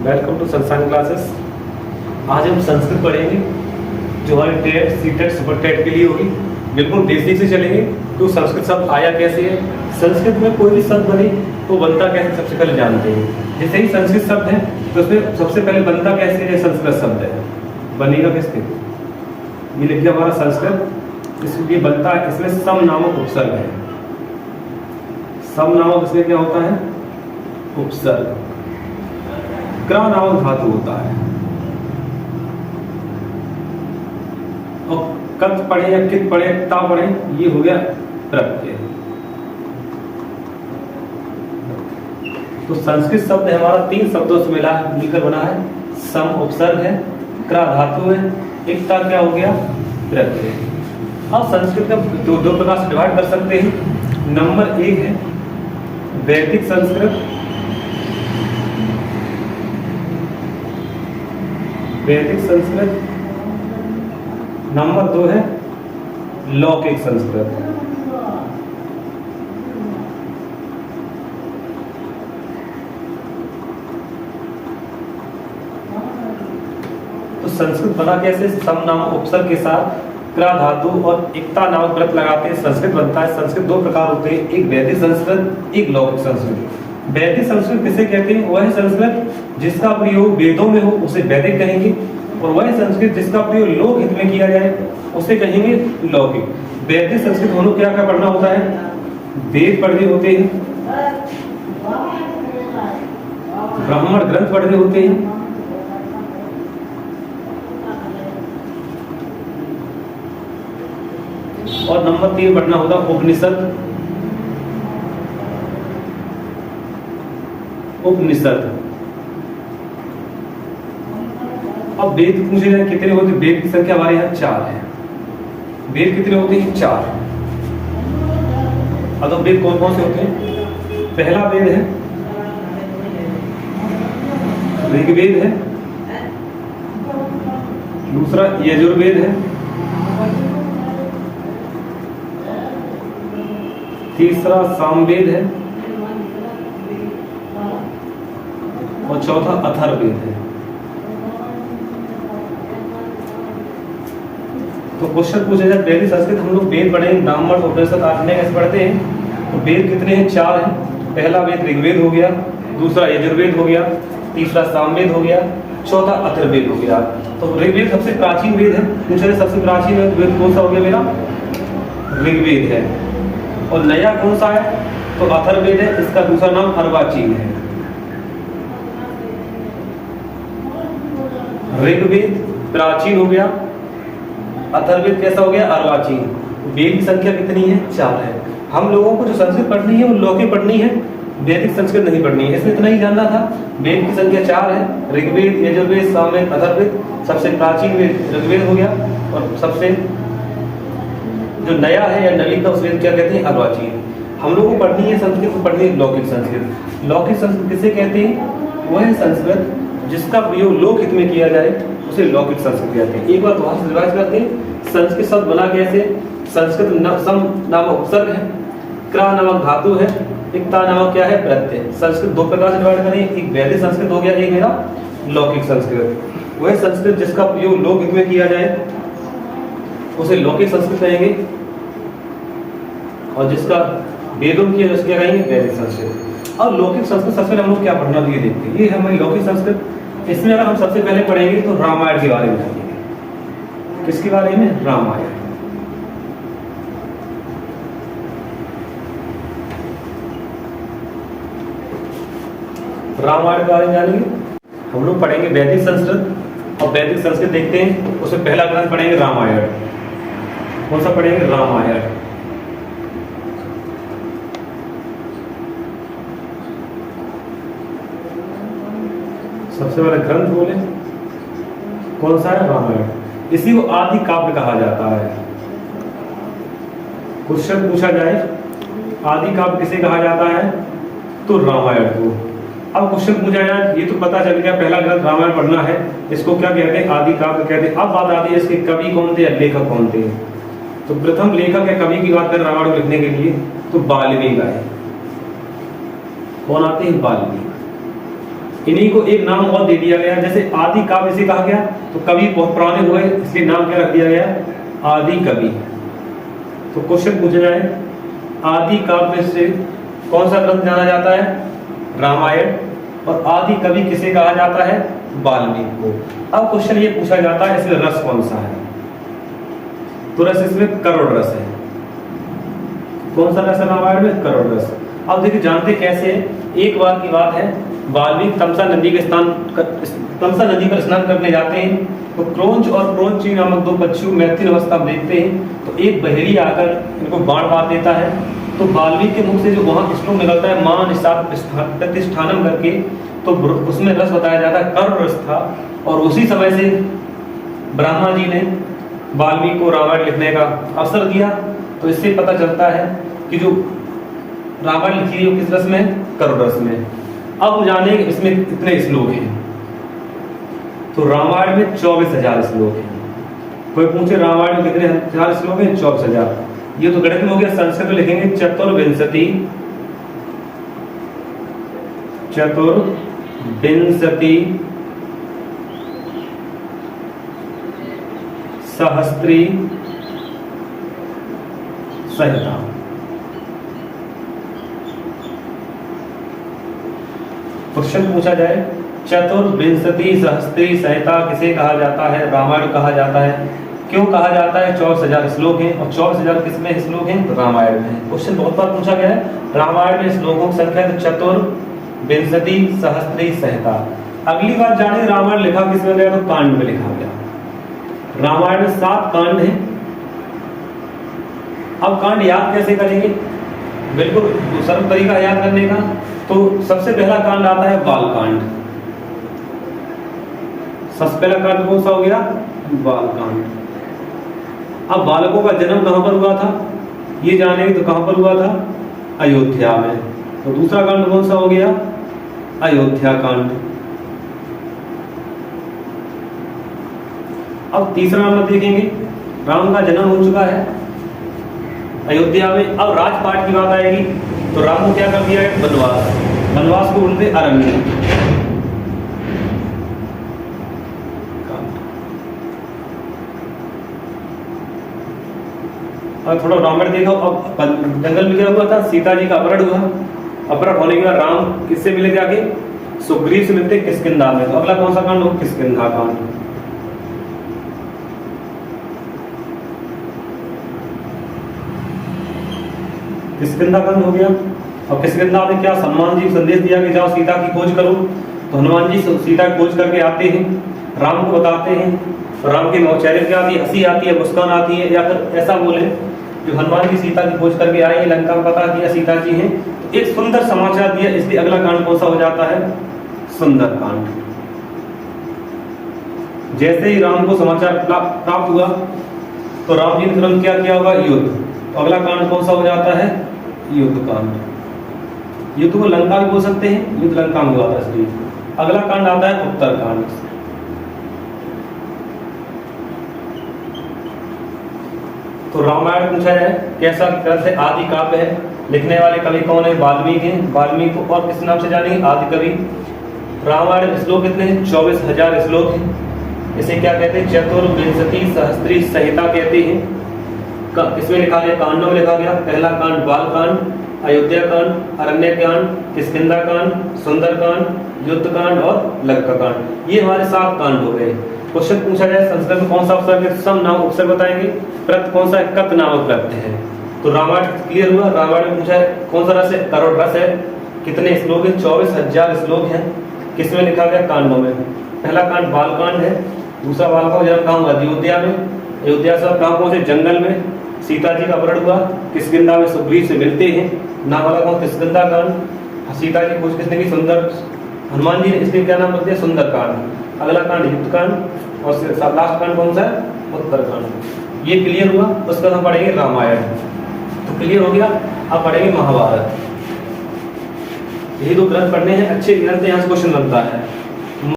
Welcome to sunshine classes. आज हम संस्कृत पढ़ेंगे जो हमारी टेट सीटेट सुपर टेट के लिए होगी। बिल्कुल बेसिक से चलेंगे। तो संस्कृत शब्द आया कैसे है, संस्कृत में कोई भी शब्द बने तो बनता कैसे सबसे पहले जानते हैं। जैसे ही संस्कृत शब्द है तो उसमें सबसे पहले बनता कैसे है, संस्कृत शब्द है बनेगा कैसे, ये लिखिए हमारा संस्कृत इसलिए बनता है। इसमें सम नामक उपसर्ग है। सम नामक इसमें क्या होता है, उपसर्ग। क्रा नामक धातु होता है और कत पढ़े या कित पढ़े ता पढ़े ये हो गया प्रत्यय। तो संस्कृत शब्द हमारा 3 शब्दों से मिलकर बना है। सम उपसर्ग है, क्रा धातु है, एकता क्या हो गया प्रत्यय। अब संस्कृत का दो प्रकार से डिवाइड कर सकते हैं। नंबर 1 है वैदिक संस्कृत, वैदिक संस्कृत। नंबर 2 है लौकिक संस्कृत। तो संस्कृत बना कैसे, सम नामक उपसर्ग के साथ क्रा धातु और एकता नामक व्रत लगाते हैं संस्कृत बनता है। संस्कृत 2 प्रकार होते हैं, एक वैदिक संस्कृत, एक लौकिक संस्कृत। वैदिक संस्कृत किसे कहते हैं, वह संस्कृत जिसका प्रयोग वेदों में हो उसे वैदिक कहेंगे, और वह संस्कृत जिसका प्रयोग लोक हित में किया जाए उसे कहेंगे लौकिक। वैदिक संस्कृत होने क्या क्या पढ़ना होता है, वेद पढ़ने होते हैं, ब्राह्मण ग्रंथ पढ़ने होते हैं, और नंबर 3 पढ़ना होता है उपनिषद। उपनिषद। अब वेद पूछे जाए कितने होते, वेद की संख्या हमारे यहाँ 4 है। वेद कितने होते हैं, 4। अब तो वेद कौन कौन से होते हैं, पहला वेद है ऋग्वेद है, दूसरा यजुर्वेद है, तीसरा सामवेद है, और चौथा अथर्ववेद है। तो क्वेश्चन पूछा जाए वैदिक संस्कृत हम लोग वेद पढ़ेंगे, ब्राह्मण उपनिषद आठवें कैसे पढ़ते हैं। तो वेद कितने हैं, 4 हैं। पहला वेद ऋग्वेद हो गया, दूसरा यजुर्वेद हो गया, तीसरा सामवेद हो गया, चौथा अथर्ववेद हो गया। तो ऋग्वेद सबसे प्राचीन वेद है। पूछा जाए सबसे प्राचीन वेद कौन सा हो गया, मेरा ऋग्वेद है। और नया कौन सा है, तो अथर्ववेद है, इसका दूसरा नाम अर्वाचीन है। ऋग्वेद प्राचीन हो गया, अथर्ववेद कैसा हो गया, अर्वाचीन। वेद की संख्या कितनी है, 4 है। हम लोगों को जो संस्कृत पढ़नी है वो लौकिक पढ़नी है, वैदिक संस्कृत नहीं पढ़नी है। इसमें इतना ही जानना था। वेद की संख्या 4 है, ऋग्वेद, यजुर्वेद, सामवेद, अथर्ववेद। सबसे प्राचीन वेद ऋग्वेद हो गया, और सबसे जो नया है या नवीन का उस वेद क्या कहते हैं, अर्वाचीन। हम लोगों को पढ़नी है संस्कृत, तो पढ़नी है लौकिक संस्कृत। लौकिक संस्कृत किसे कहते हैं, वह संस्कृत जिसका प्रयोग लोक हित में किया जाए उसे लौकिक संस्कृत कहते हैं। एक बार वहां से रिवाइज करते हैं। संस्कृत शब्द बना कैसे, संस्कृत सम नामक उपसर्ग है, क्रा नामक धातु है, एकता नामक क्या है प्रत्यय। संस्कृत 2 प्रकार से डिवाइड करें, एक वैदिक संस्कृत हो गया, एक मेरा लौकिक संस्कृत। वह संस्कृत जिसका प्रयोग लोक हित में किया जाए उसे लौकिक संस्कृत कहेंगे, और जिसका वेदों किया जाए क्या कहेंगे, वैदिक संस्कृत। और लौकिक संस्कृत सबसे पहले हम लोग क्या पढ़ना, ये देखते हैं। ये है हमारी लौकिक संस्कृत। इसमें अगर हम सबसे पहले पढ़ेंगे तो रामायण के बारे में जानेंगे। किसके बारे में, रामायण। रामायण के बारे में जानेंगे। हम लोग पढ़ेंगे वैदिक संस्कृत, और वैदिक संस्कृत देखते हैं उसमें पहला ग्रंथ पढ़ेंगे रामायण। कौन सा पढ़ेंगे, रामायण। सबसे पहला ग्रंथ बोले कौन सा है, रामायण। इसी को आदि काव्य कहा जाता है। क्वेश्चन पूछा जाए आदि काव्य किसे कहा जाता है, तो रामायण को। अब क्वेश्चन पूछा जाए, ये तो पता चल गया पहला ग्रंथ रामायण पढ़ना है, इसको क्या कहते हैं, आदि काव्य कहते हैं। अब बात आती है इसके कवि कौन थे, लेखक कौन थे। तो प्रथम लेखक या कवि की बात करें रामायण को लिखने के लिए तो वाल्मीकि आए। कौन आते हैं, वाल्मीकि। इन्हीं को एक नाम और दे दिया गया, जैसे आदि काव्य इसे कहा गया, तो कवि बहुत पुराने हुए इसलिए नाम क्या रख दिया गया, आदि कवि। तो क्वेश्चन पूछा जाए आदि काव्य से कौन सा ग्रंथ जाना जाता है, रामायण, और आदि कवि किसे कहा जाता है, वाल्मीकि को। अब क्वेश्चन ये पूछा जाता है इसमें रस कौन सा है, तो रस इसमें करुण रस है। कौन सा रस है रामायण में, करुण रस। अब देखिए जानते कैसे, एक बार की बात है, वाल्मीकि तमसा नदी पर स्नान करने जाते हैं, तो क्रोंच और क्रोंची नामक दो पक्षी मैथिल अवस्था में देखते हैं, तो एक बहेड़ी आकर इनको बाण मार देता है। तो वाल्मीकि के मुख से जो वहां श्लोक निकलता है मान प्रतिष्ठानम करके, तो उसमें रस बताया जाता है करुण रस था। और उसी समय से ब्रह्मा जी ने वाल्मीकि को रामायण लिखने का अवसर दिया। तो इससे पता चलता है कि जो रामायण लिखी है किस रस में, करुण रस में। अब जाने इसमें कितने श्लोक हैं, तो रामायण में 24,000 श्लोक हैं। कोई पूछे रामायण में कितने हजार श्लोक हैं, 24,000। ये तो गणित में हो गया। संस्कृत में लिखेंगे चतुर्विंशति सहस्त्री संहिता। क्वेश्चन पूछा जाए चतुर्विंशति सहस्त्री संहिता किसे कहा जाता है, रामायण कहा जाता है। क्यों कहा जाता है, 24,000 श्लोक हैं, और 24,000 किसमें श्लोक हैं, तो रामायण में। क्वेश्चन बहुत बार पूछा गया है, रामायण में श्लोकों की संख्या तो चतुर्विंशति सहस्त्री संहिता। अगली बात जाने रामायण लिखा किसमें गया, तो कांड में लिखा गया। रामायण में 7 कांड हैं। अब कांड याद कैसे करेंगे, बिल्कुल सरल तरीका याद करने का। तो सबसे पहला कांड आता है बाल कांड। सबसे पहला कांड कौन सा हो गया, बाल कांड। अब बालकों का जन्म कहां पर हुआ था, ये जानेंगे, तो कहां पर हुआ था, अयोध्या में। तो दूसरा कांड कौन सा हो गया, अयोध्या कांड। अब तीसरा नंबर देखेंगे, राम का जन्म हो चुका है अयोध्या में। अब राजपाट की बात आएगी, तो राम को क्या कर दिया है, वनवास। वनवास को बोलते अरण्य। और थोड़ा रामायण देखो। अब जंगल में क्या हुआ था, सीता जी का अपहरण हुआ। अपहरण होने के बाद राम किससे मिले जाके, सुग्रीव से मिलते किष्किंधा में। तो अगला कौन सा कांड हो, किष्किंधा कांड। किष्किंधा कांड हो गया। और किष्किंधा में क्या हनुमान जी संदेश दिया कि जाओ सीता की खोज करो। तो हनुमान जी सीता की खोज करके आते हैं, राम को बताते हैं। तो राम के चेहरे क्या आती है, हंसी आती है, मुस्कान आती है। या फिर ऐसा बोले, जो हनुमान जी सीता की खोज करके आए हैं, लंका में पता किया सीता जी हैं, तो एक सुंदर समाचार दिया। इसलिए अगला कांड कौन सा हो जाता है, सुंदर कांड। जैसे ही राम को समाचार प्राप्त हुआ, तो राम जी ने तुरंत क्या किया होगा, युद्ध। तो अगला कांड कौन सा हो जाता है, युद्ध कांड। युद्ध को लंका भी बोल सकते हैं, युद्ध लंका में हुआ था इसलिए। अगला कांड आता है उत्तर कांड। तो रामायण पूछा जाए कैसा ग्रंथ है, आदि काव्य है। लिखने वाले कवि कौन है, वाल्मीकि हैं। वाल्मीकि को और किस नाम से जानेंगे, आदि कवि। रामायण श्लोक कितने हैं, 24,000 श्लोक हैं। इसे क्या कहते हैं, चतुर्विंशति सहस्त्री संहिता कहते हैं। इसमें लिखा गया, कांडों में लिखा गया। पहला कांड बाल कांड, अयोध्या कांड, अरण्य कांड, किष्किंधा कांड, सुंदर कांड, युद्ध कांड और लंका कांड। ये हमारे 7 कांड हो गए। क्वेश्चन पूछा जाए संस्कृत में कौन सा उपसर्ग है, सम नाम उपसर्ग बताएंगे। प्रत कौन सा है, कत नामक प्रत्यय है। तो रामायण क्लियर हुआ। रामायण में पूछा है कौन सा रस है, करुण रस है। कितने श्लोक है, 24,000 श्लोक हैं। किसमें लिखा गया, कांडों में। पहला कांड बाल कांड है। दूसरा बाल का जन्म कहाँ हुआ, अयोध्या में। अयोध्या से कहाँ पहुंचे, जंगल में। सीता जी का अपहरण हुआ, किष्किंधा में सुग्रीव से मिलते हैं। नाम वाला कौन, किष्किंधा कांड। सीता जी खोज किसने की, सुंदर हनुमान जी ने, इसलिए क्या नाम रख दिया, सुंदर कांड। अगला कांड युद्ध कांड, और लास्ट कांड कौन सा है, उत्तर कांड। ये क्लियर हुआ। उसका हम पढ़ेंगे रामायण। तो क्लियर हो गया। अब पढ़ेंगे महाभारत। यही 2 ग्रंथ पढ़ने हैं, अच्छे ग्रंथ, यहाँ से क्वेश्चन बनता है।